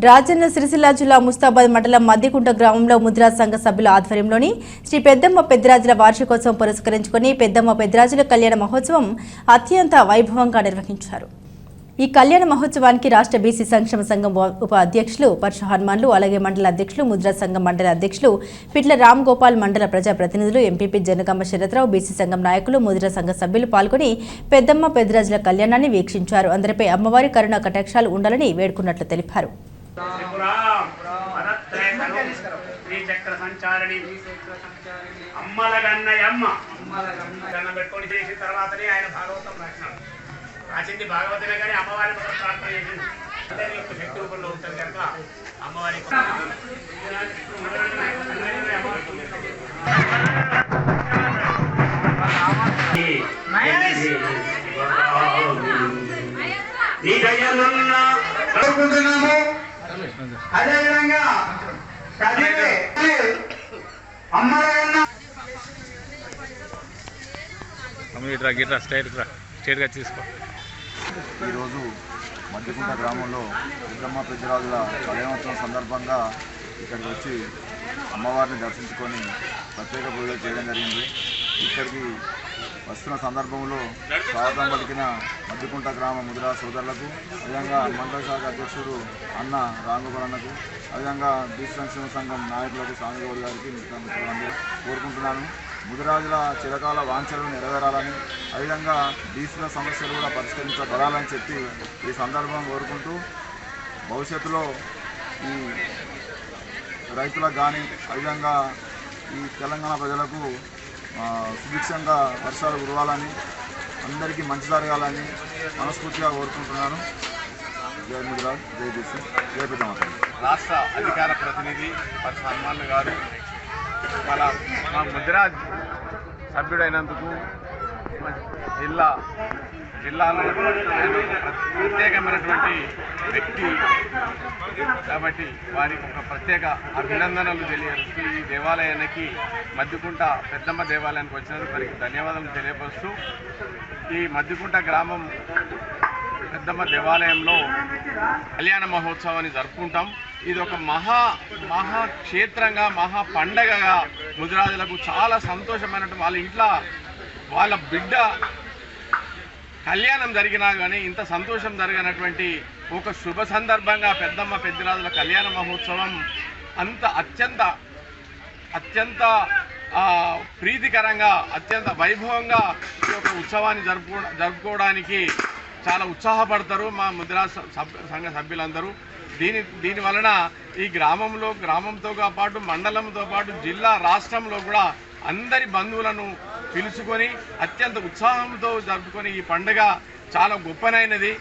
రాజన్న సిరిసిల్ల జిల్లా ముస్తాబాద్ మండలం మద్దికుంట గ్రామంలో ముద్రా సంఘ సభ్యుల ఆధ్వర్యంలోని శ్రీ పెద్దమ్మ పెద్దిరాజుల వార్షికోత్సవం పురస్కరించుకుని పెద్దమ్మ పెద్దిరాజుల కళ్యాణ మహోత్సవం అత్యంత వైభవంగా నిర్వహించారు. ఈ కళ్యాణ మహోత్సవానికి రాష్ట్ర బీసీ సంక్షేమ సంఘం ఉప అధ్యక్షులు పరశు హనుమాన్లు, అలాగే మండల అధ్యక్షులు, ముద్రా సంఘం మండల అధ్యక్షులు పిట్ల రామ్ గోపాల్, మండల ప్రజాప్రతినిధులు, ఎంపీపీ జనగామ శరత్రావు, బీసీ సంఘం నాయకులు, ముద్రా సంఘ సభ్యులు పాల్గొని పెద్దమ్మ పెద్దిరాజుల కళ్యాణాన్ని వీక్షించారు. అందరిపై అమ్మవారి కరుణ కటాక్షాలు ఉండాలని వేడుకున్నట్లు తెలిపారు. రాసింది భాగవతమే కానీ అమ్మవారి ప్రార్థన చేసింది శక్తి రూపంలో ఉంటుంది కనుక అమ్మవారి అదేవిధంగా స్ట్రైట్గా తీసుకో. ఈరోజు మద్దికుంట గ్రామంలో పెద్దమ్మ పెద్దిరాజుల కళ్యాణోత్సవం సందర్భంగా ఇక్కడికి వచ్చి అమ్మవారిని దర్శించుకొని ప్రత్యేక పూజలు చేయడం జరిగింది. ఇక్కడికి వస్తున్న సందర్భంలో స్వాగతం పలికిన మద్దికుంట గ్రామ ముద్రా సోదరులకు, అదేవిధంగా మండల శాఖ అధ్యక్షుడు అన్న రాంగోపాలన్నకు, అదేవిధంగా బీసీ సంక్షేమ సంఘం నాయకులకు, స్వామిగౌడ్ గారికి కోరుకుంటున్నాను. ముదిరాజుల చిరకాల వాంఛలను నెరవేరాలని, అదేవిధంగా బీసీల సమస్యలు కూడా పరిష్కరించబడాలని చెప్పి ఈ సందర్భం కోరుకుంటూ, భవిష్యత్తులో ఈ రైతులకు కానీ, అదేవిధంగా ఈ తెలంగాణ ప్రజలకు సుభిక్షంగా వర్షాలు కురవాలని, అందరికీ మంచి జరగాలని మనస్ఫూర్తిగా కోరుకుంటున్నాను. జై ముదిరాజ్, జై బీసీ, జై పెద్దమ్మ. రాష్ట్ర అధికార ప్రతినిధి పరశు హనుమాన్ గారు మా ముదిరాజ్ సభ్యుడైనందుకు జిల్లాలో ప్రత్యేకమైనటువంటి వ్యక్తి కాబట్టి వారికి ఒక ప్రత్యేక అభినందనలు తెలియజేస్తూ ఈ దేవాలయానికి మద్దికుంట పెద్దమ్మ దేవాలయానికి వచ్చినందుకు వారికి ధన్యవాదాలు తెలియపరుస్తూ, ఈ మద్దికుంట గ్రామం పెద్దమ్మ దేవాలయంలో కళ్యాణ మహోత్సవాన్ని జరుపుకుంటాం. ఇది ఒక మహాక్షేత్రంగా, మహా పండగగా ముదిరాజులకు చాలా సంతోషమైనటువంటి, వాళ్ళ ఇంట్లో వాళ్ళ బిడ్డ కళ్యాణం జరిగినా కానీ ఇంత సంతోషం జరిగినటువంటి ఒక శుభ సందర్భంగా పెద్దమ్మ పెద్దిరాజుల కళ్యాణ మహోత్సవం అత్యంత ప్రీతికరంగా, అత్యంత వైభవంగా ఈ యొక్క ఉత్సవాన్ని జరుపుకోవడానికి చాలా ఉత్సాహపడతారు మా ముద్రా సంఘ సభ్యులందరూ. దీని వలన ఈ గ్రామంతో పాటు, మండలంతో పాటు, జిల్లా, రాష్ట్రంలో కూడా అందరి బంధువులను పిలుచుకొని అత్యంత ఉత్సాహంతో జరుపుకొని ఈ పండుగ చాలా గొప్పనైనది.